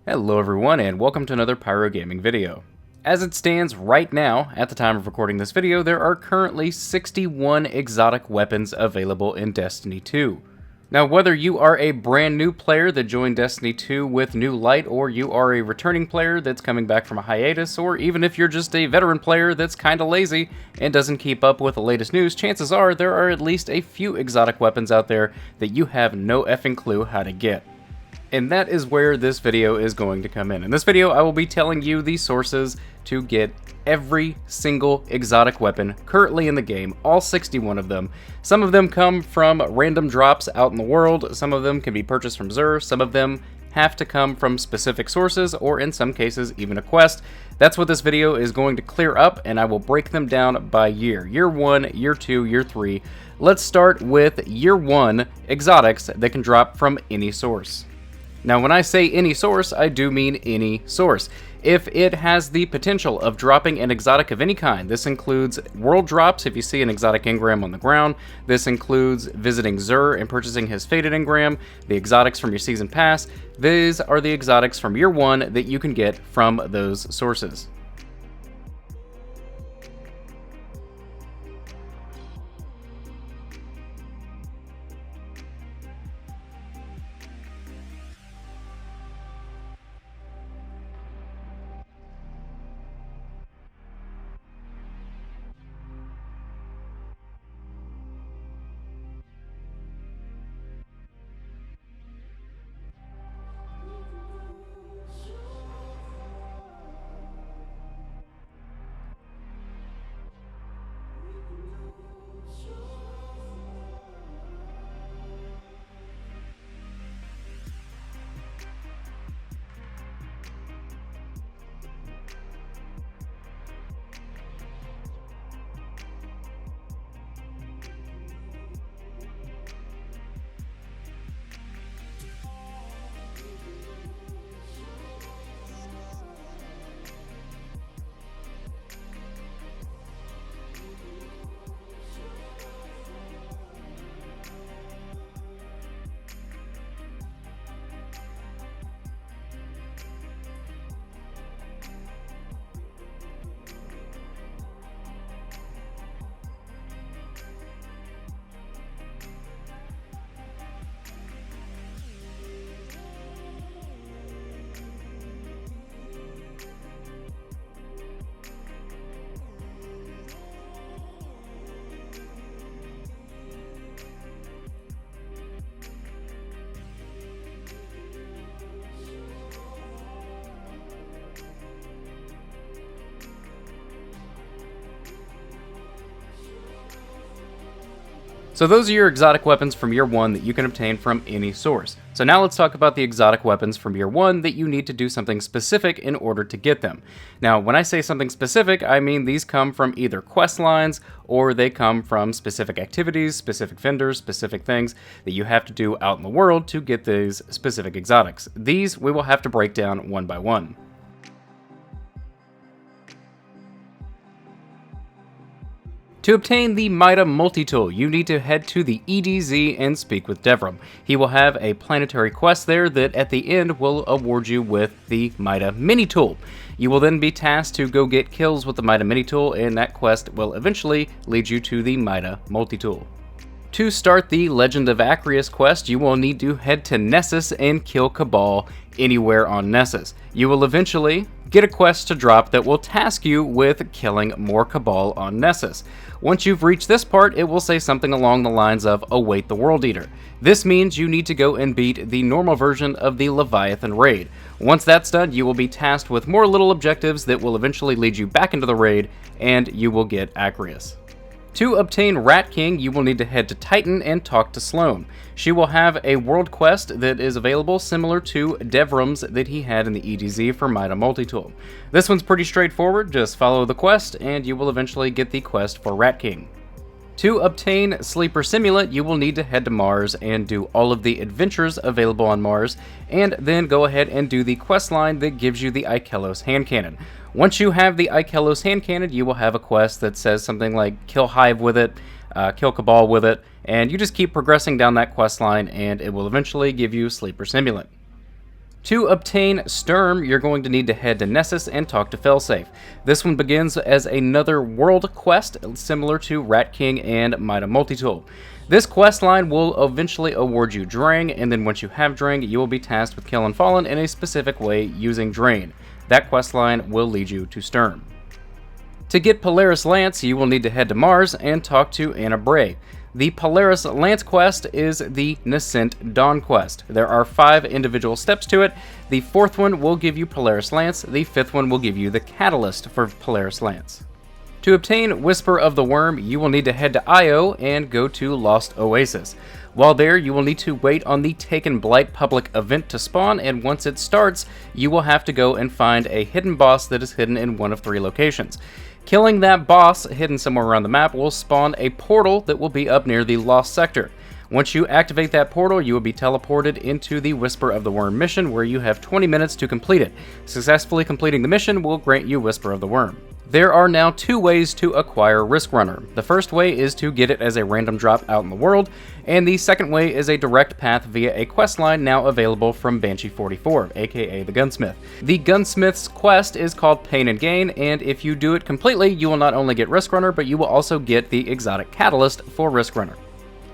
Hello everyone and welcome to another Pyro Gaming video. As it stands right now, at the time of recording this video, there are currently 61 exotic weapons available in Destiny 2. Now whether you are a brand new player that joined Destiny 2 with new light, or you are a returning player that's coming back from a hiatus, or even if you're just a veteran player that's kinda lazy and doesn't keep up with the latest news, chances are there are at least a few exotic weapons out there that you have no effing clue how to get. And that is where this video is going to come in. In this video, I will be telling you the sources to get every single exotic weapon currently in the game, all 61 of them. Some of them come from random drops out in the world, some of them can be purchased from Xur, some of them have to come from specific sources, or in some cases, even a quest. That's what this video is going to clear up, and I will break them down by year. Year 1, Year 2, Year 3. Let's start with Year 1 exotics that can drop from any source. Now, when I say any source, I do mean any source. If it has the potential of dropping an exotic of any kind, this includes world drops if you see an exotic engram on the ground, this includes visiting Xur and purchasing his faded engram, the exotics from your season pass, these are the exotics from year 1 that you can get from those sources. So those are your exotic weapons from year 1 that you can obtain from any source. So now let's talk about the exotic weapons from year 1 that you need to do something specific in order to get them. Now, when I say something specific, I mean these come from either quest lines, or they come from specific activities, specific vendors, specific things that you have to do out in the world to get these specific exotics. These we will have to break down one by one. To obtain the Mida multi-tool, you need to head to the EDZ and speak with Devrim. He will have a planetary quest there that at the end will award you with the Mida mini-tool. You will then be tasked to go get kills with the Mida mini-tool, and that quest will eventually lead you to the Mida multi-tool. To start the Legend of Acreus quest, you will need to head to Nessus and kill Cabal anywhere on Nessus. You will eventually get a quest to drop that will task you with killing more Cabal on Nessus. Once you've reached this part, it will say something along the lines of await the World Eater. This means you need to go and beat the normal version of the Leviathan raid. Once that's done, you will be tasked with more little objectives that will eventually lead you back into the raid, and you will get Acreus. To obtain Rat King, you will need to head to Titan and talk to Sloan. She will have a world quest that is available similar to Devrim's that he had in the EDZ for Mida Multitool. This one's pretty straightforward, just follow the quest and you will eventually get the quest for Rat King. To obtain Sleeper Simulant, you will need to head to Mars and do all of the adventures available on Mars, and then go ahead and do the quest line that gives you the Ikelos hand cannon. Once you have the Ikelos hand cannon, you will have a quest that says something like kill Hive with it, kill Cabal with it, and you just keep progressing down that quest line and it will eventually give you Sleeper Simulant. To obtain Sturm, you're going to need to head to Nessus and talk to Felsafe. This one begins as another world quest, similar to Rat King and Mida Multitool. This quest line will eventually award you Drang, and then once you have Drang, you will be tasked with killing Fallen in a specific way using Drain. That quest line will lead you to Sturm. To get Polaris Lance, you will need to head to Mars and talk to Anna Bray. The Polaris Lance quest is the Nascent Dawn quest. There are 5 individual steps to it. The 4th one will give you Polaris Lance, the 5th one will give you the catalyst for Polaris Lance. To obtain Whisper of the Worm, you will need to head to Io and go to Lost Oasis. While there, you will need to wait on the Taken Blight public event to spawn, and once it starts, you will have to go and find a hidden boss that is hidden in one of 3 locations. Killing that boss hidden somewhere around the map will spawn a portal that will be up near the Lost Sector. Once you activate that portal, you will be teleported into the Whisper of the Worm mission, where you have 20 minutes to complete it. Successfully completing the mission will grant you Whisper of the Worm. There are now 2 ways to acquire Risk Runner. The first way is to get it as a random drop out in the world, and the second way is a direct path via a questline now available from Banshee 44, aka the Gunsmith. The Gunsmith's quest is called Pain and Gain, and if you do it completely, you will not only get Risk Runner, but you will also get the exotic catalyst for Risk Runner.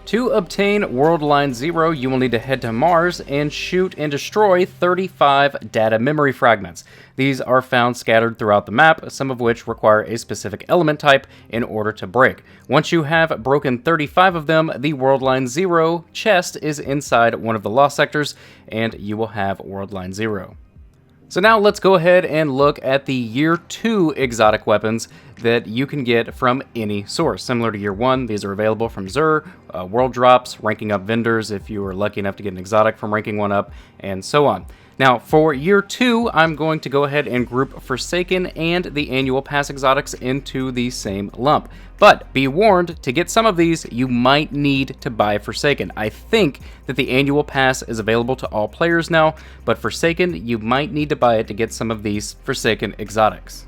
To obtain World Line 0, you will need to head to Mars and shoot and destroy 35 data memory fragments. These are found scattered throughout the map, some of which require a specific element type in order to break. Once you have broken 35 of them, the World Line 0 chest is inside one of the Lost Sectors, and you will have World Line 0. So now let's go ahead and look at the Year 2 exotic weapons that you can get from any source. Similar to Year 1, these are available from Xur, World Drops, ranking up vendors if you are lucky enough to get an exotic from ranking 1 up, and so on. Now, for Year 2, I'm going to go ahead and group Forsaken and the Annual Pass exotics into the same lump. But be warned, to get some of these, you might need to buy Forsaken. I think that the Annual Pass is available to all players now, but Forsaken, you might need to buy it to get some of these Forsaken exotics.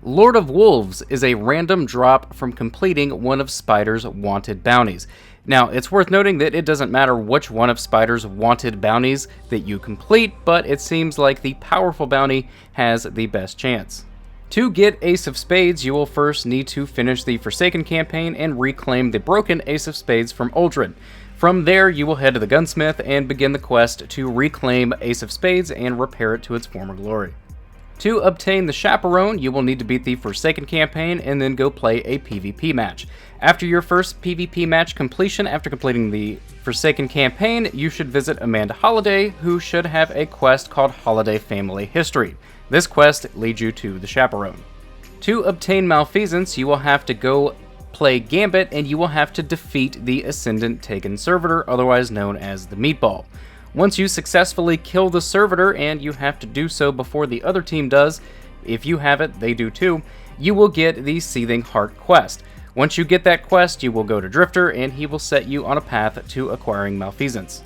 Lord of Wolves is a random drop from completing one of Spider's wanted bounties. Now, it's worth noting that it doesn't matter which one of Spider's wanted bounties that you complete, but it seems like the powerful bounty has the best chance. To get Ace of Spades, you will first need to finish the Forsaken campaign and reclaim the broken Ace of Spades from Uldren. From there, you will head to the Gunsmith and begin the quest to reclaim Ace of Spades and repair it to its former glory. To obtain the Chaperone, you will need to beat the Forsaken campaign and then go play a PvP match. After your first PvP match completion, after completing the Forsaken campaign, you should visit Amanda Holiday, who should have a quest called Holiday Family History. This quest leads you to the Chaperone. To obtain Malfeasance, you will have to go play Gambit, and you will have to defeat the Ascendant Taken Servitor, otherwise known as the Meatball. Once you successfully kill the Servitor, and you have to do so before the other team does, if you have it, they do too, you will get the Seething Heart quest. Once you get that quest, you will go to Drifter, and he will set you on a path to acquiring Malfeasance.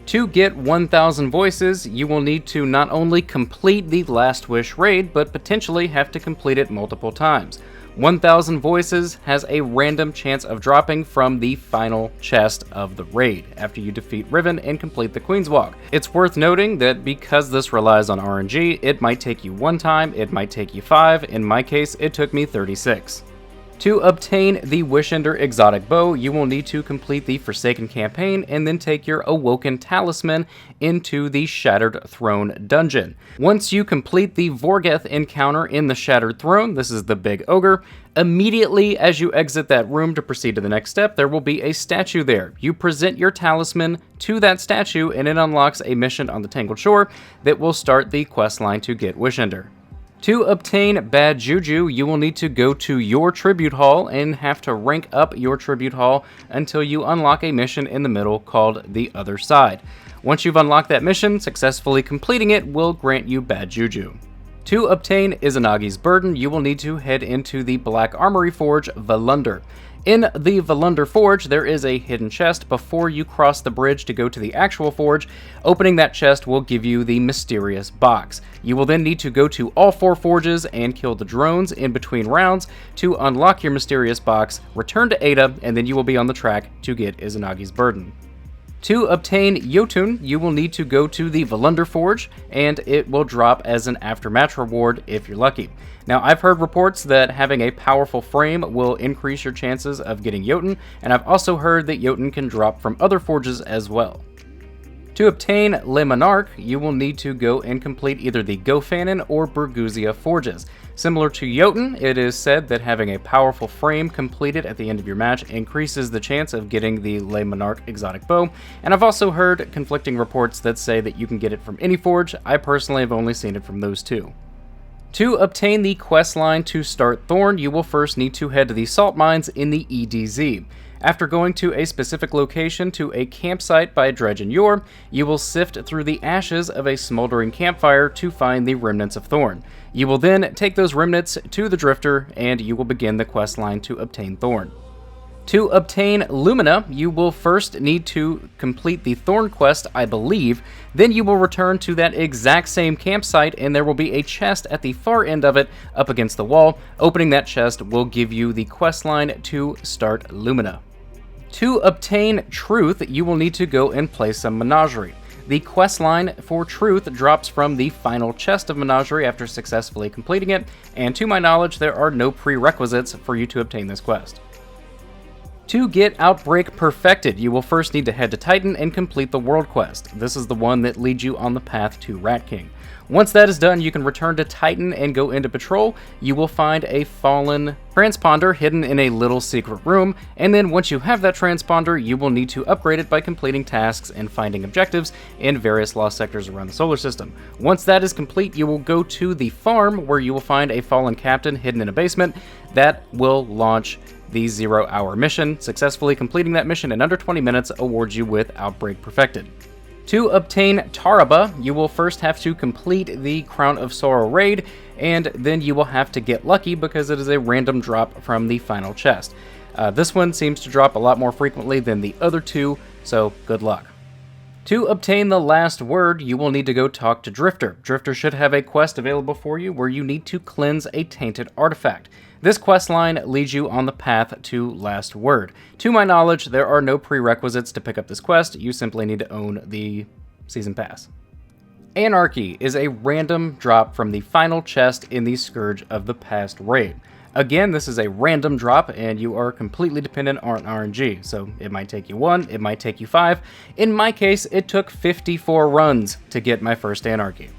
To get 1000 Voices, you will need to not only complete the Last Wish raid, but potentially have to complete it multiple times. 1000 Voices has a random chance of dropping from the final chest of the raid after you defeat Riven and complete the Queen's Walk. It's worth noting that because this relies on RNG, it might take you 1 time, it might take you 5, in my case it took me 36. To obtain the Wishender exotic bow, you will need to complete the Forsaken campaign and then take your Awoken Talisman into the Shattered Throne dungeon. Once you complete the Vorgeth encounter in the Shattered Throne, this is the big ogre, immediately as you exit that room to proceed to the next step, there will be a statue there. You present your talisman to that statue and it unlocks a mission on the Tangled Shore that will start the questline to get Wishender. To obtain Bad Juju, you will need to go to your Tribute Hall and have to rank up your Tribute Hall until you unlock a mission in the middle called The Other Side. Once you've unlocked that mission, successfully completing it will grant you Bad Juju. To obtain Izanagi's Burden, you will need to head into the Black Armory Forge, Volunder. In the Volunder Forge, there is a hidden chest before you cross the bridge to go to the actual forge. Opening that chest will give you the mysterious box. You will then need to go to all 4 forges and kill the drones in between rounds to unlock your mysterious box, return to Ada, and then you will be on the track to get Izanagi's Burden. To obtain Jotun, you will need to go to the Volunder Forge, and it will drop as an aftermatch reward if you're lucky. Now, I've heard reports that having a powerful frame will increase your chances of getting Jotun, and I've also heard that Jotun can drop from other forges as well. To obtain Le Monarque, you will need to go and complete either the Gofanon or Burguzia forges. Similar to Jotun, it is said that having a powerful frame completed at the end of your match increases the chance of getting the Le Monarque exotic bow, and I've also heard conflicting reports that say that you can get it from any forge. I personally have only seen it from those 2. To obtain the quest line to start Thorn, you will first need to head to the salt mines in the EDZ. After going to a specific location to a campsite by Dredge and Yor, you will sift through the ashes of a smoldering campfire to find the remnants of Thorn. You will then take those remnants to the Drifter, and you will begin the quest line to obtain Thorn. To obtain Lumina, you will first need to complete the Thorn quest, I believe. Then you will return to that exact same campsite, and there will be a chest at the far end of it up against the wall. Opening that chest will give you the quest line to start Lumina. To obtain Truth, you will need to go and play some Menagerie. The quest line for Truth drops from the final chest of Menagerie after successfully completing it, and to my knowledge, there are no prerequisites for you to obtain this quest. To get Outbreak perfected, you will first need to head to Titan and complete the World Quest. This is the one that leads you on the path to Rat King. Once that is done, you can return to Titan and go into patrol. You will find a fallen transponder hidden in a little secret room, and then once you have that transponder, you will need to upgrade it by completing tasks and finding objectives in various lost sectors around the solar system. Once that is complete, you will go to the farm where you will find a fallen captain hidden in a basement that will launch the 0-hour mission. Successfully completing that mission in under 20 minutes awards you with Outbreak Perfected. To obtain Taraba, you will first have to complete the Crown of Sorrow raid, and then you will have to get lucky because it is a random drop from the final chest. This one seems to drop a lot more frequently than the other 2, so good luck. To obtain the last word, you will need to go talk to Drifter. Drifter should have a quest available for you where you need to cleanse a tainted artifact. This quest line leads you on the path to Last Word. To my knowledge, there are no prerequisites to pick up this quest. You simply need to own the Season Pass. Anarchy is a random drop from the final chest in the Scourge of the Past raid. Again, this is a random drop, and you are completely dependent on RNG, so it might take you 1, it might take you 5. In my case, it took 54 runs to get my first Anarchy.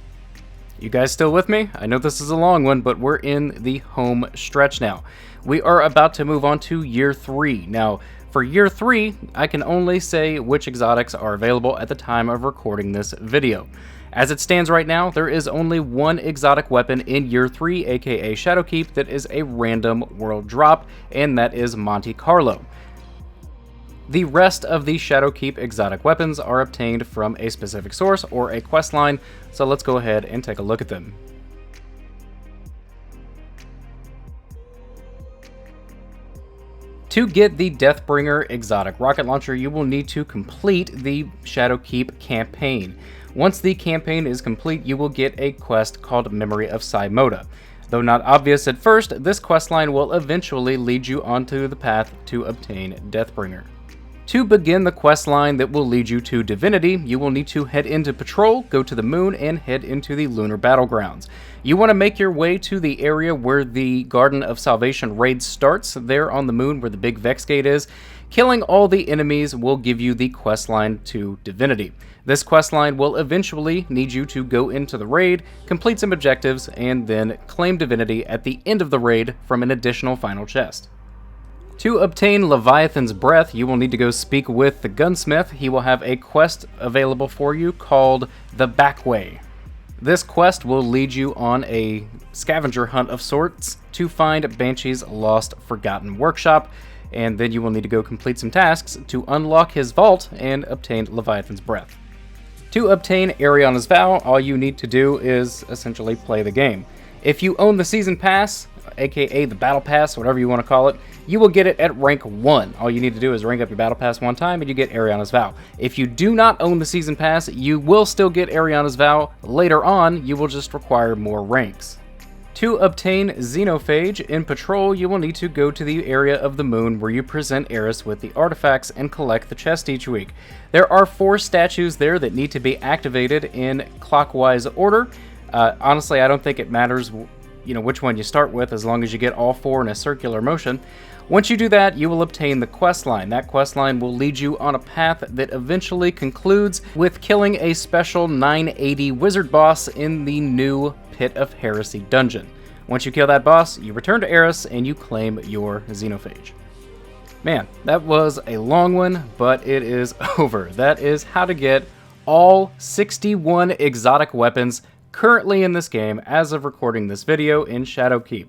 You guys still with me? I know this is a long one, but we're in the home stretch now. We are about to move on to Year 3. Now, for Year 3, I can only say which exotics are available at the time of recording this video. As it stands right now, there is only one exotic weapon in Year 3, aka Shadowkeep, that is a random world drop, and that is Monte Carlo. The rest of the Shadowkeep exotic weapons are obtained from a specific source or a quest line, so let's go ahead and take a look at them. To get the Deathbringer exotic rocket launcher, you will need to complete the Shadowkeep campaign. Once the campaign is complete, you will get a quest called Memory of Saimoda. Though not obvious at first, this questline will eventually lead you onto the path to obtain Deathbringer. To begin the quest line that will lead you to Divinity, you will need to head into Patrol, go to the moon, and head into the Lunar Battlegrounds. You want to make your way to the area where the Garden of Salvation raid starts, there on the moon where the big Vex Gate is. Killing all the enemies will give you the quest line to Divinity. This quest line will eventually need you to go into the raid, complete some objectives, and then claim Divinity at the end of the raid from an additional final chest. To obtain Leviathan's Breath, you will need to go speak with the gunsmith. He will have a quest available for you called the Backway. This quest will lead you on a scavenger hunt of sorts to find Banshee's lost forgotten workshop, and then you will need to go complete some tasks to unlock his vault and obtain Leviathan's Breath. To obtain Ariana's Vow, all you need to do is essentially play the game. If you own the Season Pass, aka the Battle Pass, whatever you want to call it, you will get it at rank 1. All you need to do is rank up your Battle Pass one time and you get Ariana's Vow. If you do not own the Season Pass, you will still get Ariana's Vow. Later on, you will just require more ranks. To obtain Xenophage in Patrol, you will need to go to the area of the moon where you present Eris with the artifacts and collect the chest each week. There are 4 statues there that need to be activated in clockwise order. Honestly, I don't think it matters which one you start with, as long as you get all 4 in a circular motion. Once you do that, you will obtain the quest line. That quest line will lead you on a path that eventually concludes with killing a special 980 wizard boss in the new Pit of Heresy dungeon. Once you kill that boss, you return to Eris and you claim your Xenophage. Man, that was a long one, but it is over. That is how to get all 61 exotic weapons currently in this game as of recording this video in Shadowkeep.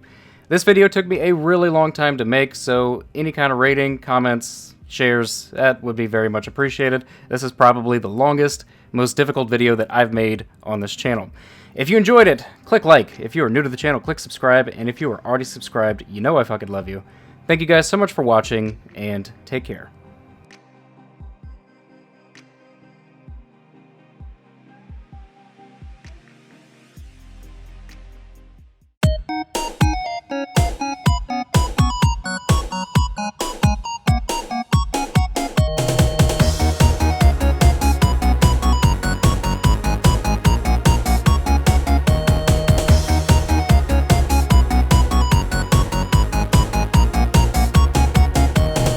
This video took me a really long time to make, so any kind of rating, comments, shares, that would be very much appreciated. This is probably the longest, most difficult video that I've made on this channel. If you enjoyed it, click like. If you are new to the channel, click subscribe. And if you are already subscribed, you know I fucking love you. Thank you guys so much for watching, and take care.